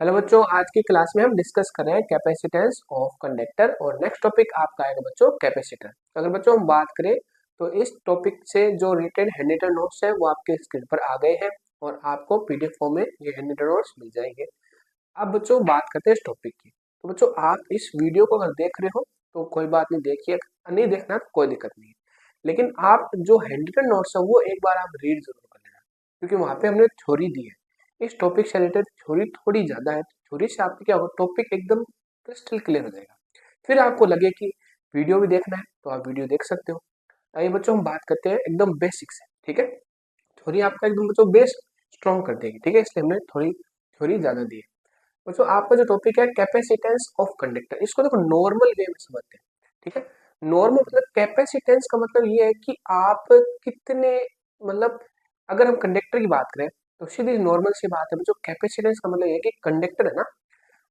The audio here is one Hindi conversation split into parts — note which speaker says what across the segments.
Speaker 1: हेलो बच्चों, आज की क्लास में हम डिस्कस कर रहे हैं कैपेसिटेंस ऑफ कंडक्टर और नेक्स्ट टॉपिक आपका आएगा बच्चों कैपेसिटर। अगर बच्चों हम बात करें तो इस टॉपिक से जो रिटेन हैंड रिटन नोट्स है वो आपके स्क्रीन पर आ गए हैं और आपको पीडीएफ फॉर्म में ये हैंड रिटन नोट्स मिल जाएंगे। अब बच्चों बात करते हैं इस टॉपिक की। तो बच्चों आप इस वीडियो को अगर देख रहे हो तो कोई बात नहीं, देखिए, नहीं देखना तो कोई दिक्कत नहीं है, लेकिन आप जो हैंड रिटन नोट्स है वो एक बार आप रीड जरूर कर लेना, क्योंकि वहां पे हमने थ्योरी दी है। इस टॉपिक से रिलेटेड थ्योरी थोड़ी ज्यादा है, थ्योरी से आपको क्या होगा, टॉपिक एकदम क्रिस्टल क्लियर हो जाएगा। फिर आपको लगे कि वीडियो भी देखना है तो आप वीडियो देख सकते हो। आइए बच्चों हम बात करते हैं एकदम बेसिक से, ठीक है। थ्योरी आपका एकदम बच्चों बेस स्ट्रॉन्ग कर देगी, ठीक है, इसलिए हमने थोड़ी थ्योरी ज्यादा दी है। बच्चों आपका जो टॉपिक है कैपेसिटेंस ऑफ कंडक्टर, इसको देखो नॉर्मल वे में समझते हैं, ठीक है। नॉर्मल मतलब कैपेसिटेंस का मतलब ये है कि आप कितने, मतलब अगर हम कंडक्टर की बात करें तो सीधी नॉर्मल सी बात है बच्चों, कैपेसिटेंस का मतलब ये है कि कंडक्टर है ना,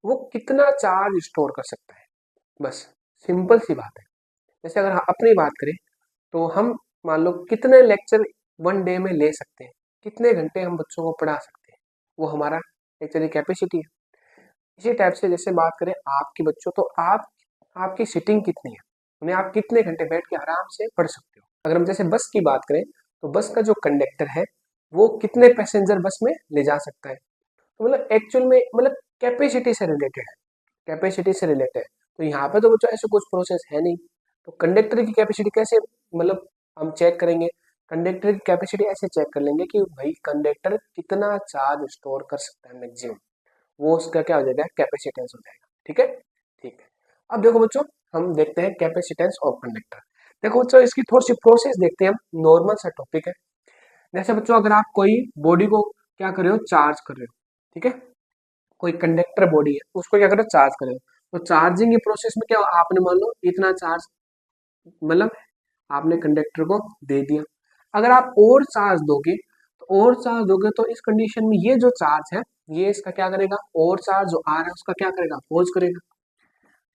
Speaker 1: वो कितना चार्ज स्टोर कर सकता है, बस सिंपल सी बात है। जैसे अगर हम अपनी बात करें तो हम मान लो कितने लेक्चर वन डे में ले सकते हैं, कितने घंटे हम बच्चों को पढ़ा सकते हैं, वो हमारा लेक्चर की कैपेसिटी है। इसी टाइप से जैसे बात करें आपके बच्चों, तो आप आपकी सीटिंग कितनी है, उन्हें आप कितने घंटे बैठ के आराम से पढ़ सकते हो। अगर हम जैसे बस की बात करें तो बस का जो कंडक्टर है वो कितने पैसेंजर बस में ले जा सकता है। तो मतलब एक्चुअल में मतलब कैपेसिटी से रिलेटेड है, कैपेसिटी से रिलेटेड है। तो यहाँ पे तो बच्चों ऐसे कुछ प्रोसेस है नहीं, तो कंडक्टर की कैपेसिटी कैसे मतलब हम चेक करेंगे। कंडक्टर की कैपेसिटी ऐसे चेक कर लेंगे कि भाई कंडक्टर कितना चार्ज स्टोर कर सकता है मैक्सिमम, वो उसका क्या हो जाएगा, कैपेसिटेंस हो जाएगा, ठीक है। ठीक है, अब देखो बच्चों हम देखते हैं कैपेसिटेंस ऑफ कंडक्टर। देखो बच्चों इसकी थोड़ी सी प्रोसेस देखते हैं हम, नॉर्मल सा टॉपिक है। जैसे बच्चों अगर आप कोई बॉडी को क्या कर रहे हो, चार्ज कर रहे हो, ठीक है, कोई कंडक्टर बॉडी है उसको क्या कर रहे हो, चार्ज कर रहे हो। तो चार्जिंग की प्रोसेस में क्या हुआ, आपने मान लो इतना चार्ज, मतलब आपने कंडक्टर को दे दिया। अगर आप और चार्ज दोगे तो इस कंडीशन में ये जो चार्ज है ये इसका क्या करेगा, और चार्ज जो आ रहा है उसका क्या करेगा,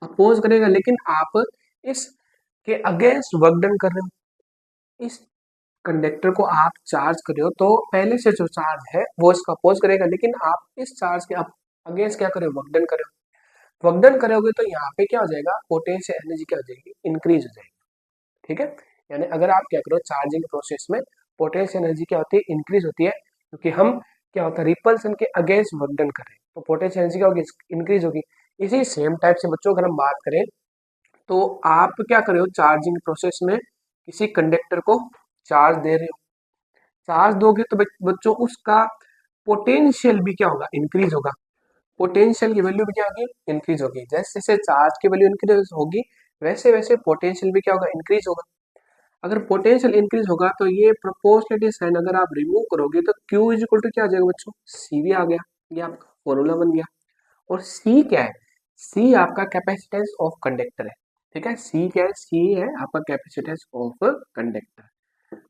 Speaker 1: अपोज करेगा। लेकिन आप इसके अगेंस्ट वर्क डन कर रहे हो, इस कंडक्टर को आप चार्ज कर रहे हो तो पहले से जो चार्ज है वो इसका अपोज करेगा, लेकिन आप इस चार्ज के अगेंस्ट क्या करोगे, वर्क डन करोगे। वर्क डन करोगे तो यहाँ पे क्या हो जाएगा, पोटेंशियल एनर्जी क्या हो जाएगी, इंक्रीज हो जाएगी, ठीक है। यानी अगर आप क्या करो चार्जिंग प्रोसेस में, पोटेंशियल एनर्जी क्या होती है, इंक्रीज होती है, क्योंकि हम क्या होता है रिपल्सन के अगेंस्ट वर्क डन करें तो पोटेंशियल एनर्जी क्या होगी, इंक्रीज होगी। इसी सेम टाइप से बच्चों अगर हम बात करें तो आप क्या कर रहे हो, चार्जिंग प्रोसेस में किसी कंडक्टर को चार्ज दे रहे हो, चार्ज दोगे तो बच्चों उसका पोटेंशियल भी क्या होगा, इंक्रीज होगा। पोटेंशियल की वैल्यू भी क्या होगी, इंक्रीज होगी। जैसे जैसे चार्ज की वैल्यू इंक्रीज होगी वैसे वैसे पोटेंशियल भी क्या होगा, इंक्रीज होगा। अगर पोटेंशियल इंक्रीज होगा तो ये प्रोपोर्शनलिटी साइन अगर आप रिमूव करोगे तो Q इज इक्वल टू क्या आ जाएगा बच्चों, सी भी आ गया, ये आपका फॉर्मूला बन गया। और सी क्या है, सी आपका कैपेसिटेंस ऑफ कंडक्टर है, ठीक है। सी क्या है, सी है आपका कैपेसिटेंस ऑफ कंडक्टर।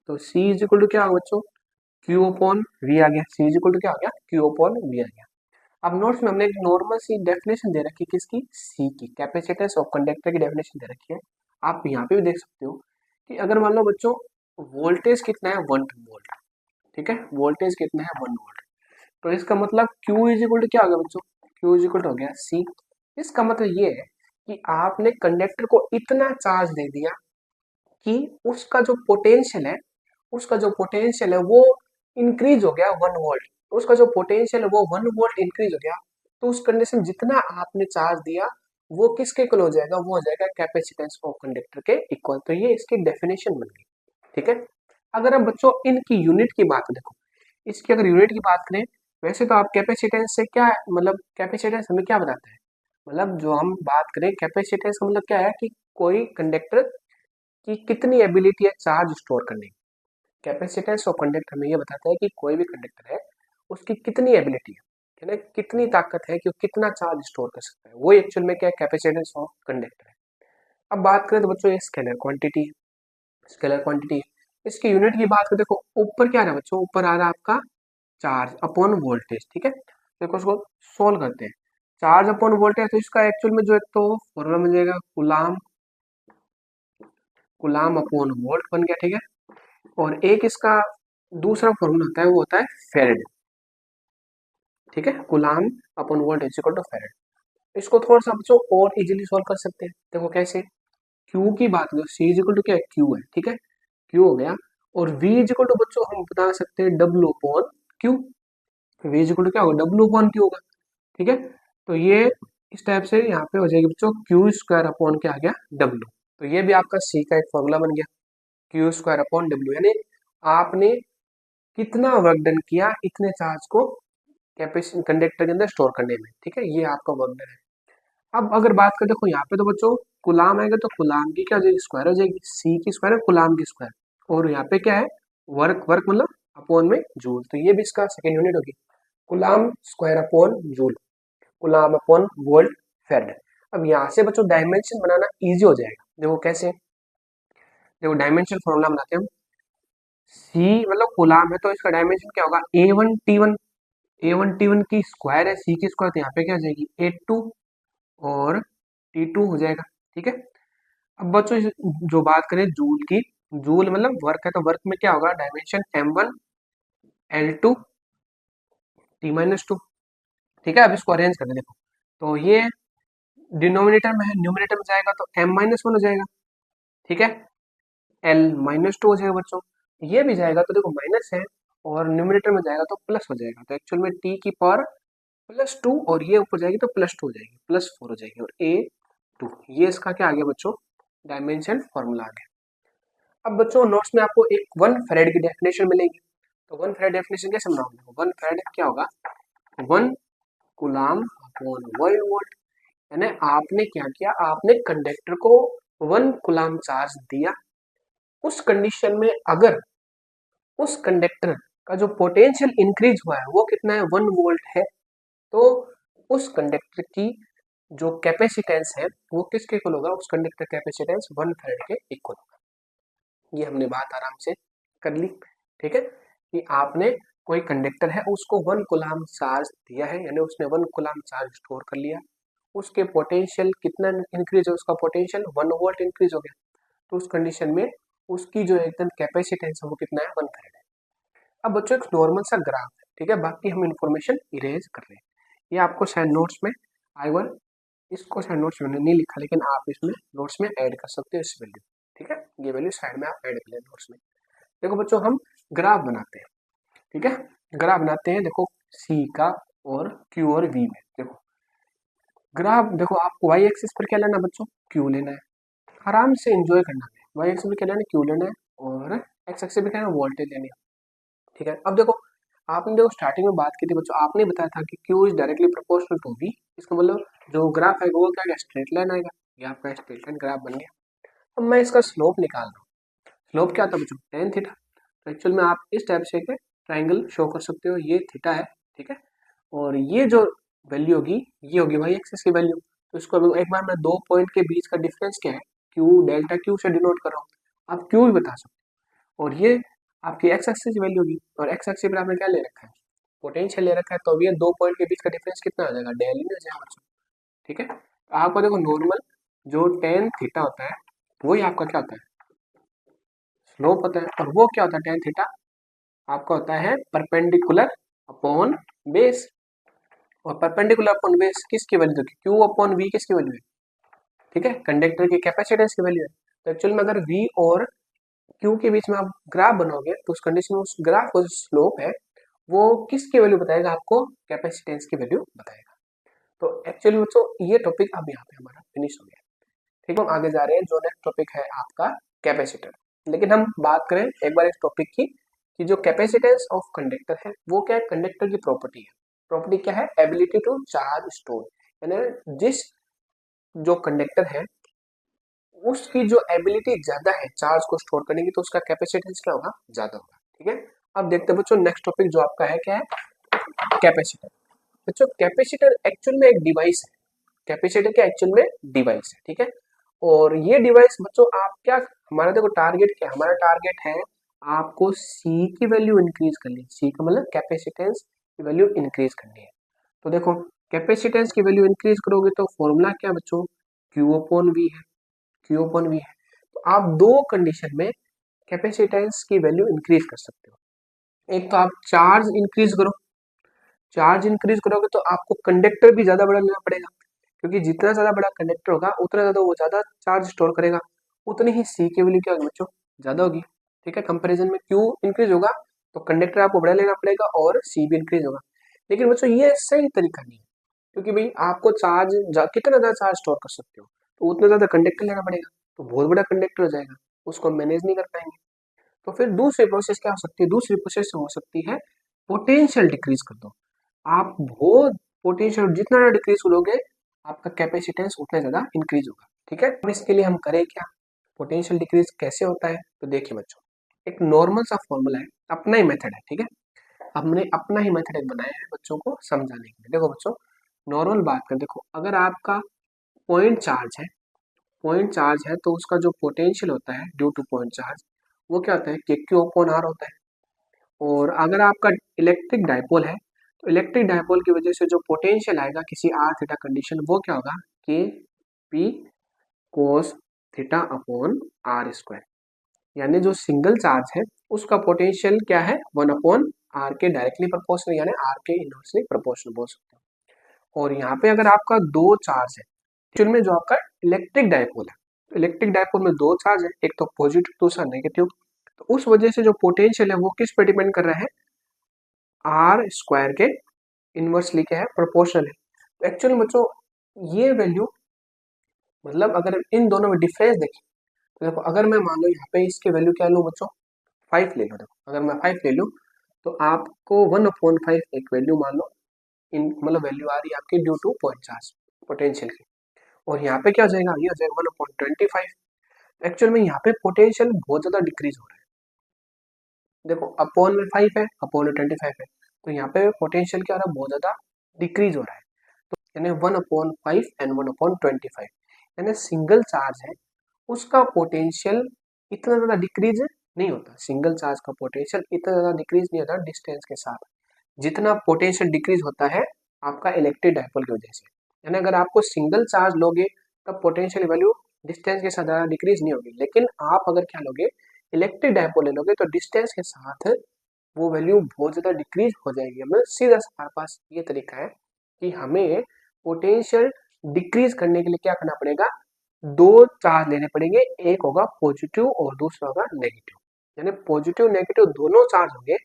Speaker 1: तो सी इज इक्वल टू क्या होगा बच्चों, क्यू अपॉन वी आ गया। सी इज इक्वल टू क्या आ गया, क्यू अपॉन वी आ गया। अब नोट्स में हमने एक नॉर्मल सी डेफिनेशन दे रखी है, किसकी, सी की, कैपेसिटेंस ऑफ कंडक्टर की डेफिनेशन दे रखी है। आप यहाँ पे भी देख सकते हो कि अगर मान लो बच्चों वोल्टेज कितना है, 1 वोल्ट, ठीक है, वोल्टेज कितना है, 1 वोल्ट। तो इसका मतलब Q इज इक्वल टू क्या हो गया बच्चों, Q इज इक्वल टू हो गया C। इसका मतलब ये है कि आपने कंडक्टर को इतना चार्ज दे दिया कि उसका जो पोटेंशियल है, वो इंक्रीज हो गया 1 वोल्ट। उसका जो पोटेंशियल है वो 1 वोल्ट इंक्रीज हो गया। तो उस कंडीशन जितना आपने चार्ज दिया वो किसके इक्वल हो जाएगा, वो हो जाएगा कैपेसिटेंस ऑफ कंडक्टर के इक्वल। तो ये इसकी डेफिनेशन बन गई, ठीक है। अगर हम बच्चों इनकी यूनिट की बात देखो, इसकी अगर यूनिट की बात करें, वैसे तो आप कैपेसिटेंस से क्या मतलब कैपेसिटेंस हमें क्या बताता है, मतलब जो हम बात करें कैपेसिटेंस का मतलब क्या है कि कोई कंडक्टर की कितनी एबिलिटी है चार्ज स्टोर करने की। कैपेसिटेंस ऑफ कंडक्टर हमें ये बताता है कि कोई भी कंडक्टर है उसकी कितनी एबिलिटी है ना, कितनी ताकत है कि वो कितना चार्ज स्टोर कर सकता है, वो एक्चुअल में क्या है, कैपेसिटेंस ऑफ कंडक्टर है। अब बात करें तो बच्चों ये स्केलर क्वांटिटी, स्केलर क्वांटिटी, इसकी यूनिट की बात करें, देखो ऊपर क्या आ रहा है बच्चों, ऊपर आ रहा है आपका चार्ज अपॉन वोल्टेज, ठीक है। देखो उसको सोल्व करते हैं, चार्ज अपॉन वोल्टेज, तो इसका एक्चुअल में जो है तो फॉर्मूला मिल जाएगा कुलाम, कुलाम अपॉन वोल्ट बन गया, ठीक है। और एक इसका दूसरा फॉर्मूला होता है वो होता है फेरेड, ठीक है, coulomb upon volt is equal to farad. इसको थोड़ा सा बच्चों और इजीली सॉल्व कर सकते हैं। देखो कैसे, क्यू की बात करो, सी इज इक्वल टू क्या है, क्यू है, ठीक है, क्यू हो गया। और वी इज इक्वल टू बच्चों हम बता सकते हैं W upon Q. V is equal to क्या होगा, डब्ल्यू अपॉन क्यू होगा, ठीक है। तो ये इस टाइप से यहाँ पे हो जाएगी बच्चों क्यू स्क्वायर अपॉन क्या आ गया, डब्ल्यू। तो ये भी आपका सी का एक फॉर्मूला बन गया, क्यू स्क्वायर अपॉन डब्ल्यू, यानी आपने कितना वर्क डन किया इतने चार्ज को कैपेसिटी कंडक्टर के अंदर स्टोर करने में, ठीक है, ये आपका वर्क डन है। अब अगर बात करें, देखो यहाँ पे तो बच्चों गुलाम आएगा तो गुलाम की क्या हो जाएगी, स्क्वायर हो जाएगी, सी की स्क्वायर है गुलाम की स्क्वायर। और यहाँ पे क्या है, वर्क, वर्क मतलब अपॉन में जूल, तो ये भी इसका सेकेंड यूनिट होगी, गुलाम स्क्वायर अपॉन जूल, गुलाम अपॉन वोल्ट फेड। अब यहाँ से बच्चों डायमेंशन बनाना इजी हो जाएगा। देखो कैसे, देखो डायमेंशन फॉर्मूला बनाते हैं हम, सी मतलब गुलाम है तो इसका डायमेंशन क्या होगा, A1 T1, A1 T1 की स्क्वायर है, सी की स्क्वायर, तो यहाँ पे क्या हो जाएगी A2 और T2 हो जाएगा, ठीक है। अब बच्चों जो बात करें जूल की, जूल मतलब वर्क है, तो वर्क में क्या होगा, डायमेंशन M1L2T-2, ठीक है। अब इसको अरेंज कर दे, देखो तो ये डिनोमिनेटर में है, न्यूमिनेटर में जाएगा तो M-1 हो जाएगा, ठीक है, L-2 हो जाएगा बच्चों। ये भी जाएगा तो देखो माइनस है, और न्यूमिनेटर में जाएगा तो प्लस हो जाएगा, तो एक्चुअल में टी की पावर +2, और ये ऊपर जाएगी तो +2 हो जाएगी, +4 हो जाएगी, और A2, ये इसका क्या आ गया बच्चों, डायमेंशन फॉर्मूला आ गया। अब बच्चों नोट्स में आपको एक 1 फेरेड की डेफिनेशन मिलेगी, तो 1 फेरेड डेफिनेशन कैसे बनाओगे, 1 फेरेड क्या होगा, 1 कूलाम अपॉन 1 वोल्ट, यानी आपने क्या किया, आपने कंडक्टर को 1 कूलाम चार्ज दिया। उस कंडीशन में अगर उस कंडक्टर का जो पोटेंशियल इंक्रीज हुआ है वो कितना है, 1 वोल्ट है, तो उस कंडक्टर की जो कैपेसिटेंस है वो किसके इक्वल होगा, उस कंडक्टर कैपेसिटेंस 1 फेरेड के इक्वल होगा। ये हमने बात आराम से कर ली, ठीक है, कि आपने कोई कंडक्टर है उसको 1 कूलाम चार्ज दिया है, यानी उसने 1 कूलाम चार्ज स्टोर कर लिया, उसके पोटेंशियल कितना इंक्रीज है, उसका पोटेंशियल 1 वोल्ट इंक्रीज हो गया, तो उस कंडीशन में उसकी जो एकदम कैपेसिटेंस है वो कितना है, 1 फेरेड है। अब बच्चों एक नॉर्मल सा ग्राफ है, ठीक है, बाकी हम इन्फॉर्मेशन इरेज कर रहे हैं, ये आपको शायद नोट्स में आई, इसको शायद नोट्स में नहीं लिखा, लेकिन आप इसमें नोट्स में ऐड कर सकते हो इस वैल्यू, ठीक है, ये वैल्यू साइड में आप ऐड कर लें नोट्स में। देखो बच्चों हम ग्राफ बनाते हैं, ठीक है, ग्राफ बनाते हैं, देखो सी का और क्यू और वी में, देखो ग्राफ, देखो आपको वाई एक्सिस पर क्या लेना है बच्चों, क्यू लेना है, आराम से एंजॉय करना है, वाई एक्सिस पर क्या लेना है, क्यू लेना है, और एक्स एक्सिस पर क्या है, वोल्टेज लेनी है, ठीक है। अब देखो आपने देखो स्टार्टिंग में बात की थी बच्चों, आपने बताया था कि Q is directly proportional to V, इसका मतलब जो ग्राफ है वो क्या है, स्ट्रेट लाइन आएगा, ये आपका स्ट्रेट लाइन ग्राफ बन गया। अब मैं इसका स्लोप निकाल रहा हूँ, स्लोप क्या होता है बच्चों, टेन थीटा, तो एक्चुअल में आप इस टाइप से एक ट्राइंगल शो कर सकते हो, ये थीटा है, ठीक है, और ये जो वैल्यू होगी ये होगी वाई एक्सिस की वैल्यू, तो इसको अभी एक बार मैं दो पॉइंट के बीच का डिफरेंस क्या है, क्यू डेल्टा क्यू से डिनोट कर रहा हूँ, आप क्यू भी बता सकते हो, और ये आपकी एक्स एक्सिस की वैल्यू होगी, और एक्स एक्सिस पर आपने क्या ले रखा है, पोटेंशियल ले रखा है, तो ये दो पॉइंट के बीच का डिफरेंस कितना आ जाएगा, डेल ही आ जाएगा बच्चों, ठीक है। तो आपको देखो नॉर्मल जो टेन थीटा होता है वही आपका क्या होता है, स्लोप होता है, और वो क्या होता है, टेन थीटा आपका होता है परपेंडिकुलर अपॉन बेस, और परपेंडिकुलर अपॉन बेस किसकी वैल्यू होगी, क्यू अपॉन वी किसकी वैल्यू है, ठीक है, कंडक्टर की कैपेसिटेंस की वैल्यू है। तो एक्चुअल में अगर वी और क्यू के बीच में आप ग्राफ बनाओगे तो उस कंडीशन में उस ग्राफ का जो स्लोप है वो किसकी वैल्यू बताएगा, आपको कैपेसिटेंस की वैल्यू बताएगा। तो एक्चुअली बच्चों ये टॉपिक अब यहाँ पे हमारा फिनिश हो गया, ठीक है, हम आगे जा रहे हैं, जो नेक्स्ट टॉपिक है आपका कैपेसिटर। लेकिन हम बात करें एक बार इस टॉपिक की कि जो कैपेसिटेंस ऑफ कंडक्टर है वो क्या है, कंडक्टर की प्रॉपर्टी है, प्रॉपर्टी क्या है, एबिलिटी टू चार्ज स्टोर, यानी जिस जो कंडक्टर है उसकी जो एबिलिटी ज्यादा है चार्ज को स्टोर करने की, तो उसका कैपेसिटेंस क्या होगा, ज्यादा होगा, ठीक है। अब देखते हैं बच्चों नेक्स्ट टॉपिक जो आपका है क्या है, कैपेसिटर। बच्चों कैपेसिटर एक्चुअल में एक डिवाइस है, कैपेसिटर क्या एक्चुअल में डिवाइस है, ठीक है। और ये डिवाइस बच्चों आप क्या, हमारा देखो टारगेट क्या है, हमारा टारगेट है आपको सी की वैल्यू इंक्रीज करनी, सी का मतलब कैपेसिटेंस की वैल्यू इंक्रीज करनी है। तो देखो कैपेसिटेंस की वैल्यू इंक्रीज करोगे तो फॉर्मूला क्या बच्चों, क्यू अपॉन वी है, क्यू अपॉन वी है। तो आप दो कंडीशन में कैपेसिटेंस की वैल्यू इंक्रीज कर सकते हो, एक तो आप चार्ज इंक्रीज करो, चार्ज इंक्रीज करोगे तो आपको कंडक्टर भी ज्यादा बड़ा लेना पड़ेगा, क्योंकि जितना ज्यादा बड़ा कंडक्टर होगा उतना ज्यादा वो ज्यादा चार्ज स्टोर करेगा, उतनी ही सी की वैल्यू क्या होगी बच्चों, ज्यादा होगी। ठीक है, कंपेरिजन में क्यू इंक्रीज होगा तो कंडक्टर आपको बड़ा लेना पड़ेगा और सी भी इंक्रीज होगा। लेकिन बच्चों ये सही तरीका नहीं है, क्योंकि भाई आपको कितना ज्यादा चार्ज स्टोर कर सकते हो, तो उतना ज्यादा कंडक्टर लेना पड़ेगा, तो बहुत बड़ा कंडक्टर हो जाएगा, उसको मैनेज नहीं कर पाएंगे। तो फिर दूसरी प्रोसेस क्या हो सकती है, दूसरी प्रोसेस हो सकती है पोटेंशियल डिक्रीज कर दो। आप बहुत पोटेंशियल जितना ज्यादा डिक्रीज करोगे आपका कैपेसिटेंस उतना ज्यादा इंक्रीज होगा। ठीक है, अब इसके लिए हम करें क्या, पोटेंशियल डिक्रीज कैसे होता है, तो देखिए बच्चों, एक नॉर्मल सा फॉर्मूला है, अपना ही मेथड है। ठीक है, हमने अपना ही मेथड एक बनाया है बच्चों को समझाने के लिए। देखो बच्चों, नॉर्मल बात कर, देखो अगर आपका पॉइंट चार्ज है, पॉइंट चार्ज है तो उसका जो पोटेंशियल होता है ड्यू टू पॉइंट चार्ज वो क्या होता है, के क्यू अपॉन आर होता है। और अगर आपका इलेक्ट्रिक डायपोल है तो इलेक्ट्रिक डायपोल की वजह से जो पोटेंशियल आएगा किसी आर थीटा कंडीशन, वो क्या होगा, K P cos theta upon R square. यानी जो सिंगल चार्ज है उसका पोटेंशियल क्या है, 1 अपॉन आर के डायरेक्टली प्रोपोर्शनल, यानी आर के इनवर्सली प्रोपोर्शनल बोल सकते हो। और यहाँ पे अगर आपका दो चार्ज है, एक्चुअल में जो आपका इलेक्ट्रिक डायपोल है, तो इलेक्ट्रिक डायपोल में दो चार्ज है, एक तो पॉजिटिव दूसरा नेगेटिव, तो उस वजह से जो पोटेंशियल है वो किस पे डिपेंड कर रहा है, आर स्क्वायर के इनवर्सली क्या है, प्रोपोर्शनल है। तो एक्चुअली बच्चों ये वैल्यू, मतलब अगर इन दोनों में डिफरेंस देखें तो देखो, अगर मैं मान लो यहाँ पे इसकी वैल्यू क्या लूँ बच्चों, 5 ले लो। देखो अगर मैं 5 ले लूँ तो आपको 1/5 एक वैल्यू मान लो, इन मतलब वैल्यू आ रही है आपकी due two point charge potential की। और यहाँ पे क्या हो जाएगा, ये हो जाएगा 1/25। एक्चुअल में यहाँ पे पोटेंशियल बहुत ज्यादा डिक्रीज हो रहा है। देखो अपॉन में 5 है, अपॉन में 25 है, तो यहाँ पे पोटेंशियल क्या हो रहा है, बहुत ज्यादा डिक्रीज हो रहा है। तो यानी 1/5 एंड 1/25, यानी सिंगल चार्ज है उसका पोटेंशियल इतना ज्यादा डिक्रीज नहीं होता, सिंगल चार्ज का पोटेंशियल इतना ज्यादा डिक्रीज नहीं होता डिस्टेंस के साथ, जितना पोटेंशियल डिक्रीज होता है आपका इलेक्ट्रिक डायपोल की वजह से। यानी अगर आपको सिंगल चार्ज लोगे तब पोटेंशियल वैल्यू डिस्टेंस के साथ ज़्यादा डिक्रीज नहीं होगी, लेकिन आप अगर क्या लोगे, इलेक्ट्रिक डायपोल ले लोगे तो डिस्टेंस के साथ वो वैल्यू बहुत ज़्यादा डिक्रीज हो जाएगी। हमें सीधा हमारे पास ये तरीका है कि हमें पोटेंशियल डिक्रीज करने के लिए क्या करना पड़ेगा, दो चार्ज लेने पड़ेंगे, एक होगा पॉजिटिव और दूसरा होगा नेगेटिव। यानी पॉजिटिव नेगेटिव दोनों चार्ज होंगे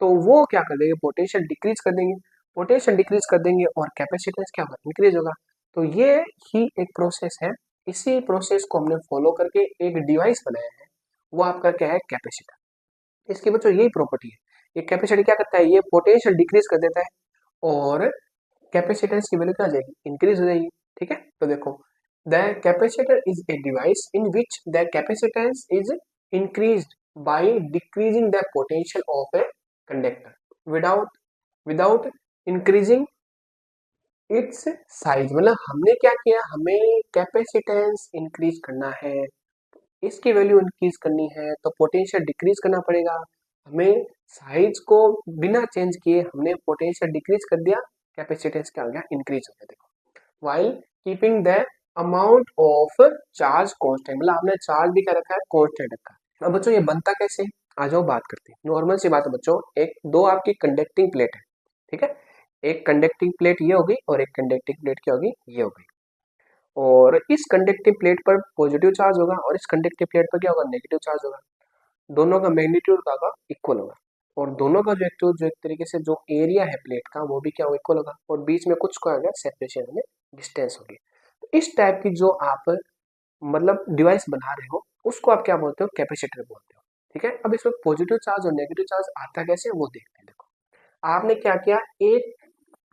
Speaker 1: तो वो क्या कर देंगे, पोटेंशियल डिक्रीज कर देंगे, पोटेंशियल डिक्रीज कर देंगे और कैपेसिटेंस क्या होगा, इंक्रीज होगा। तो ये ही एक प्रोसेस है, इसी प्रोसेस को हमने फॉलो करके एक डिवाइस बनाया है, वो आपका क्या है, कैपेसिटर। इसकी बच्चों यही प्रॉपर्टी है, ये कैपेसिटर क्या करता है, ये पोटेंशियल डिक्रीज कर देता है और कैपेसिटेंस की वैल्यू क्या हो जाएगी, इंक्रीज हो जाएगी। ठीक है, तो देखो, the capacitor is a device in which the capacitance is increased by decreasing the potential of a conductor without increasing its size. मतलब हमने क्या किया, हमें कैपेसिटेंस इंक्रीज करना है, इसकी वैल्यू इंक्रीज करनी है तो पोटेंशियल डिक्रीज करना पड़ेगा। हमें साइज को बिना चेंज किए हमने पोटेंशियल डिक्रीज कर दिया, कैपेसिटेंस क्या हो गया, इंक्रीज हो गया। देखो while keeping the amount of charge constant, मतलब आपने चार्ज भी क्या रखा है, कांस्टेंट रखा है। अब बच्चों ये बनता कैसे, आ जाओ बात करते हैं। नॉर्मल सी बात है बच्चों, एक दो आपकी कंडक्टिंग प्लेट है, ठीक है, एक कंडक्टिंग प्लेट ये होगी और एक कंडक्टिंग प्लेट क्या होगी, ये होगी। और इस कंडक्टिव प्लेट पर पॉजिटिव चार्ज होगा और इस कंडक्टिव प्लेट पर क्या होगा, नेगेटिव चार्ज होगा। दोनों का मैग्नीट्यूड का होगा, इक्वल होगा। और दोनों का जो एक तरीके से जो एरिया है प्लेट का वो भी क्या होगा, इक्वल होगा। और बीच में कुछ क्या होगा, सेपरेशन में डिस्टेंस होगी। तो इस टाइप की जो आप मतलब डिवाइस बना रहे हो उसको आप क्या बोलते हो, कैपेसिटर बोलते हो। ठीक है, अब इसमें पॉजिटिव चार्ज और नेगेटिव चार्ज आता कैसे वो देखते हैं। देखो आपने क्या किया, एक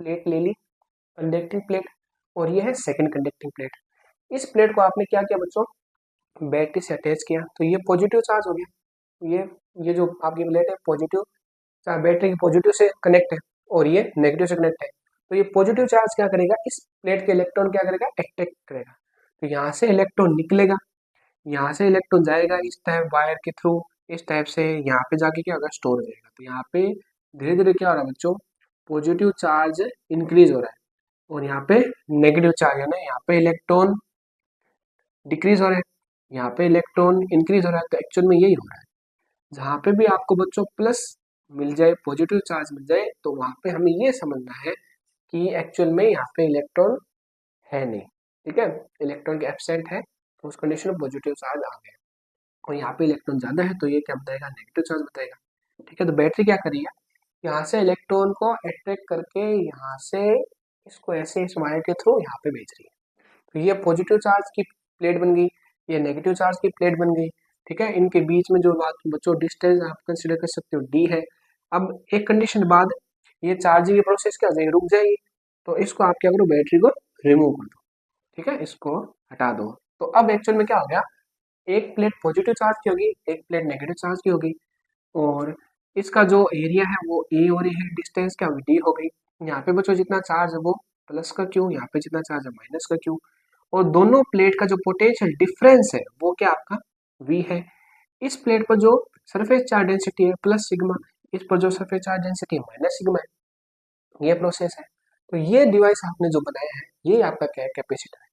Speaker 1: प्लेट ले ली कंडक्टिंग प्लेट और ये है सेकंड कंडक्टिंग प्लेट। इस प्लेट को आपने क्या किया बच्चों, बैटरी से अटैच किया तो ये पॉजिटिव चार्ज हो गया। ये जो आपकी प्लेट है पॉजिटिव चार्ज, बैटरी की पॉजिटिव से कनेक्ट है और ये नेगेटिव से कनेक्ट है। तो ये पॉजिटिव चार्ज क्या करेगा, इस प्लेट के इलेक्ट्रॉन क्या करेगा, अट्रैक्ट करेगा। तो यहाँ से इलेक्ट्रॉन निकलेगा, यहाँ से इलेक्ट्रॉन जाएगा इस टाइप वायर के थ्रू, इस टाइप से यहाँ पे जाके क्या होगा, स्टोर हो जाएगा। तो यहाँ पे धीरे धीरे क्या हो रहा है बच्चों, पॉजिटिव चार्ज इंक्रीज हो रहा है और यहाँ पे नेगेटिव चार्ज है ना, यहाँ पे इलेक्ट्रॉन डिक्रीज हो रहा है, यहाँ पे इलेक्ट्रॉन इंक्रीज हो रहा है। तो एक्चुअल में यही हो रहा है, जहाँ पे भी आपको बच्चों प्लस मिल जाए, पॉजिटिव चार्ज मिल जाए, तो वहां पे हमें ये समझना है कि एक्चुअल में यहाँ पे इलेक्ट्रॉन है नहीं, ठीक है, इलेक्ट्रॉन के एब्सेंट है, तो उस कंडीशन में पॉजिटिव चार्ज आ गया। और यहाँ पे इलेक्ट्रॉन ज्यादा है तो ये क्या बताएगा, नेगेटिव चार्ज बताएगा। ठीक है, तो बैटरी क्या करेगी, यहाँ से इलेक्ट्रॉन को अट्रैक्ट करके यहाँ से इसको ऐसे इस वायर के थ्रू यहाँ पे भेज रही है। तो ये पॉजिटिव चार्ज की प्लेट बन गई, ये नेगेटिव चार्ज की प्लेट बन गई। ठीक है, इनके बीच में जो बात बच्चों डिस्टेंस आप कंसिडर कर सकते हो डी है। अब एक कंडीशन बाद ये चार्जिंग की प्रोसेस क्या हो जाएगी, रुक जाएगी। तो इसको आप क्या करो, बैटरी को रिमूव कर दो। ठीक है, इसको हटा दो। तो अब एक्चुअल में क्या हो गया, एक प्लेट पॉजिटिव चार्ज की होगी, एक प्लेट नेगेटिव चार्ज की होगी, और इसका जो एरिया है वो ए और ए है, डिस्टेंस क्या होगी, डी हो गई। यहाँ पे बच्चों जितना चार्ज है वो प्लस का क्यू, यहाँ पे जितना चार्ज है माइनस का क्यू। और दोनों प्लेट का जो पोटेंशियल डिफरेंस है वो क्या आपका V है। इस प्लेट पर जो सरफेस चार्ज डेंसिटी है प्लस सिग्मा, इस पर जो सरफेस चार्ज डेंसिटी है माइनस सिग्मा है, ये प्रोसेस है। तो ये डिवाइस आपने जो बनाया है ये आपका क्या है, कैपेसिटर है।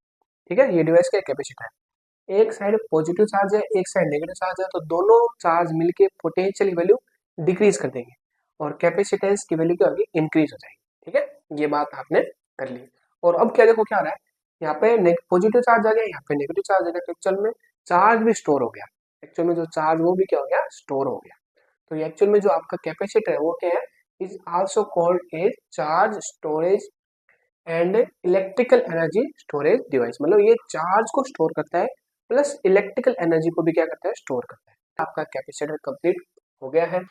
Speaker 1: ठीक है, ये डिवाइस क्या कैपेसिटर है। एक साइड पॉजिटिव चार्ज है, एक साइड नेगेटिव चार्ज है, तो दोनों चार्ज मिलके पोटेंशियल वैल्यू डिक्रीज कर देंगे और कैपेसिटेंस की वैल्यू क्या होगी, इंक्रीज हो जाएगी। ठीक है, ये बात आपने कर ली। और अब क्या देखो क्या हो रहा है, यहाँ पे पॉजिटिव चार्ज आ गया, यहाँ पे नेगेटिव चार्ज आ गया, तो एक्चुअल में चार्ज भी स्टोर हो गया। एक्चुअल में जो चार्ज वो भी क्या हो गया, स्टोर हो गया। तो एक्चुअल में जो आपका कैपेसिटर है वो क्या है, is also called a charge storage and electrical energy storage device. मतलब ये चार्ज को स्टोर करता है प्लस इलेक्ट्रिकल एनर्जी को भी क्या करता है, स्टोर करता है। आपका कैपेसिटर कंप्लीट हो गया है।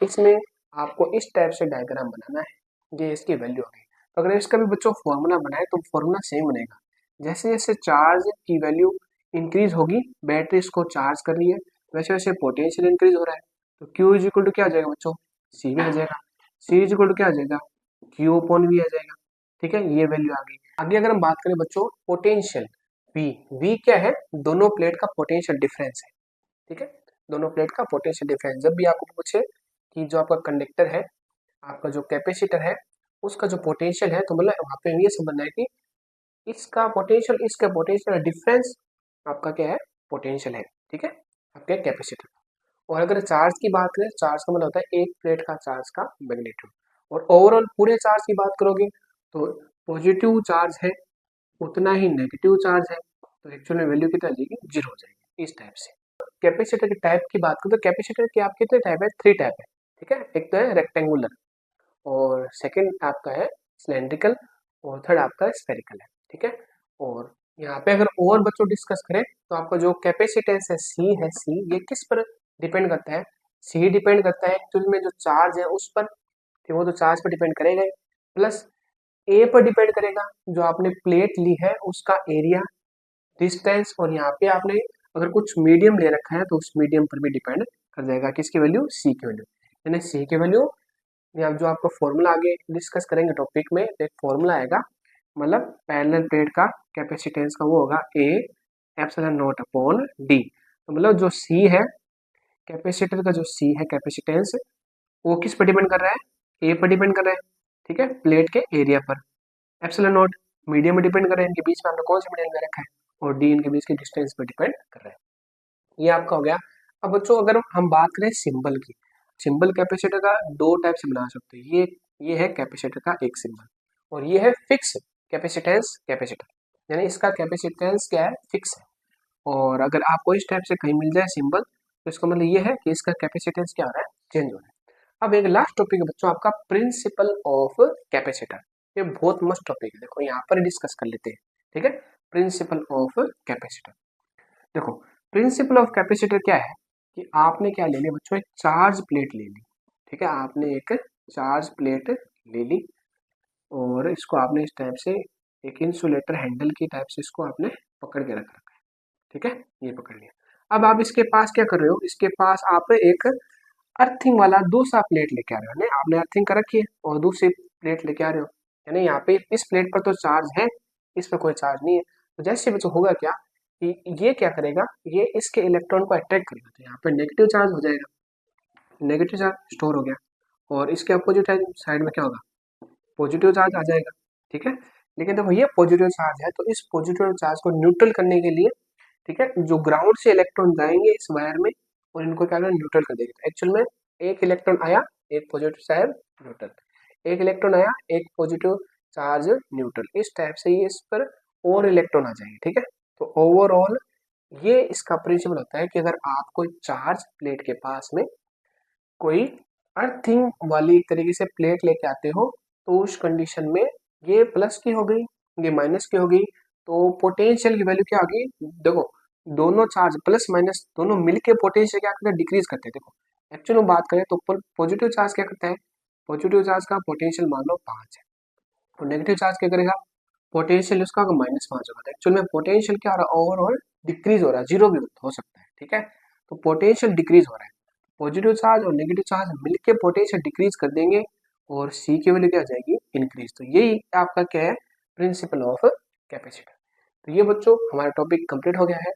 Speaker 1: इसमें आपको इस टाइप से डायग्राम बनाना है, ये इसकी वैल्यू होगी। तो अगर इसका भी बच्चों फॉर्मूला बनाए तो फॉर्मूला सेम बनेगा। जैसे जैसे चार्ज की वैल्यू इंक्रीज होगी, बैटरी इसको चार्ज कर रही है, वैसे वैसे पोटेंशियल इंक्रीज हो रहा है। तो Q इज इक्वल टू क्या आ जाएगा बच्चों, सी भी आ जाएगा। सी इज इक्वल टू क्या आ जाएगा, क्यू अपॉन वी आ जाएगा। ठीक है, ये वैल्यू आ गई। आगे अगर हम बात करें बच्चों पोटेंशियल V, V क्या है, दोनों प्लेट का पोटेंशियल डिफरेंस है। ठीक है, दोनों प्लेट का पोटेंशियल डिफरेंस। जब भी आपको पूछे कि जो आपका कंडक्टर है, आपका जो कैपेसिटर है, उसका जो पोटेंशियल है, तो मतलब वहाँ पे ये समझना है कि इसका पोटेंशियल इसका पोटेंशियल डिफरेंस आपका क्या है, पोटेंशियल है। ठीक है, आपके कैपेसिटर। और अगर चार्ज की बात करें, चार्ज का मतलब होता है एक प्लेट का चार्ज का मैग्नीट्यूड। और ओवरऑल पूरे चार्ज की बात करोगे तो पॉजिटिव चार्ज है उतना ही नेगेटिव चार्ज है, तो एक्चुअल में वैल्यू कितना आ जाएगी, जीरो हो जाएगी। इस टाइप से कैपेसिटर के टाइप की बात करें तो कैपेसिटर के आप कितने टाइप है, थ्री टाइप है। ठीक है, एक तो है रेक्टेंगुलर, और सेकंड आपका है सिलेंड्रिकल, और थर्ड आपका स्फेरिकल है। ठीक है, और यहाँ पे अगर और बच्चों डिस्कस करें तो आपका जो कैपेसिटेंस है सी है, सी ये किस पर डिपेंड करता है, सी डिपेंड करता है एक्चुअल में जो चार्ज है उस पर, वो तो चार्ज पर डिपेंड करेगा ही, प्लस ए पर डिपेंड करेगा, जो आपने प्लेट ली है उसका एरिया, डिस्टेंस, और यहाँ पे आपने अगर कुछ मीडियम ले रखा है तो उस मीडियम पर भी डिपेंड कर जाएगा, किसकी वैल्यू, सी की वैल्यू। यानी सी की वैल्यू या जो आपका फॉर्मूला आगे डिस्कस करेंगे टॉपिक में, तो एक फॉर्मूला आएगा, मतलब पैरेलल प्लेट का कैपेसिटेंस का वो होगा A epsilon not upon D. तो मतलब जो सी है कैपेसिटर का, जो सी है कैपेसिटेंस, वो किस पर डिपेंड कर रहा है, ए पर डिपेंड कर रहा है। ठीक है, प्लेट के एरिया पर। एप्सिलॉन नॉट मीडियम में डिपेंड कर रहा है, इनके बीच में आपने कौन सा मीडियम ले रखा है, और डी इनके बीच के डिस्टेंस पर डिपेंड कर रहा है। ये आपका हो गया। अब बच्चों अगर हम बात करें सिंबल की, सिंबल कैपेसिटर का दो टाइप से बना सकते हैं। ये है कैपेसिटर का एक सिंबल, और ये है फिक्स कैपेसिटेंस कैपेसिटर, यानी इसका कैपेसिटेंस क्या है, फिक्स है। और अगर आपको इस टाइप से कहीं मिल जाए सिंबल, तो इसका मतलब ये है कि इसका कैपेसिटेंस क्या हो रहा है, चेंज हो रहा है। अब एक लास्ट टॉपिक है बच्चों आपका प्रिंसिपल ऑफ कैपेसिटर। ये बहुत मस्त टॉपिक है, देखो यहाँ पर डिस्कस कर लेते हैं। ठीक है, प्रिंसिपल ऑफ कैपेसिटर। देखो प्रिंसिपल ऑफ कैपेसिटर क्या है कि आपने क्या ले लिया बच्चों, एक चार्ज प्लेट ले ली। ठीक है, आपने एक चार्ज प्लेट ले ली और इसको आपने इस टाइप से एक इंसुलेटर हैंडल की टाइप से इसको आपने पकड़ के रख रखा है। ठीक है, ये पकड़ लिया। अब आप इसके पास क्या कर रहे हो, इसके पास आप एक अर्थिंग वाला दूसरा प्लेट लेके आ रहे हो, यानी आपने अर्थिंग कर रखी है और दूसरी प्लेट लेके आ रहे हो, यानी यहाँ पे इस प्लेट पर तो चार्ज है, इस पर कोई चार्ज नहीं है। तो जैसे बच्चों होगा क्या कि ये क्या करेगा, ये इसके इलेक्ट्रॉन को अट्रैक्ट करेगा, तो यहाँ पे नेगेटिव चार्ज हो जाएगा, नेगेटिव चार्ज स्टोर हो गया, और इसके अपोजिट साइड में क्या होगा, पॉजिटिव चार्ज आ जाएगा। ठीक है, लेकिन देखो ये पॉजिटिव चार्ज है, तो इस पॉजिटिव चार्ज को न्यूट्रल करने के लिए, ठीक है, जो ग्राउंड से इलेक्ट्रॉन जाएंगे इस वायर में और इनको क्या करना, न्यूट्रल कर देंगे। तो एक्चुअल में एक इलेक्ट्रॉन आया एक पॉजिटिव चार्ज न्यूट्रल, एक इलेक्ट्रॉन आया, एक पॉजिटिव चार्ज न्यूट्रल, इस टाइप से ये इस पर और इलेक्ट्रॉन आ जाएंगे, ठीक है। तो ओवरऑल ये इसका प्रिंसिपल होता है कि अगर आप कोई चार्ज प्लेट के पास में कोई अर्थिंग वाली तरीके से प्लेट लेके आते हो, तो उस कंडीशन में ये प्लस की हो गई, ये माइनस की हो गई, तो पोटेंशियल की वैल्यू क्या आ गई, देखो दोनों चार्ज प्लस माइनस दोनों मिलके पोटेंशियल क्या करते हैं, डिक्रीज करते हैं। देखो एक्चुअली में बात करें तो पॉजिटिव चार्ज क्या करता है, पॉजिटिव चार्ज का पोटेंशियल मान लो 5 है, और नेगेटिव चार्ज क्या करेगा, पोटेंशियल उसका -5 होगा। एक्चुअल में पोटेंशियल क्या हो रहा है, ओवरऑल डिक्रीज हो रहा है, जीरो भी हो सकता है, ठीक है। तो पोटेंशियल डिक्रीज हो रहा है, पॉजिटिव चार्ज और नेगेटिव चार्ज मिलके पोटेंशियल डिक्रीज कर देंगे और सी की वैल्यू क्या आ जाएगी, इंक्रीज। तो यही आपका क्या है, प्रिंसिपल ऑफ कैपेसिटर। तो ये बच्चों हमारा टॉपिक कंप्लीट हो गया है।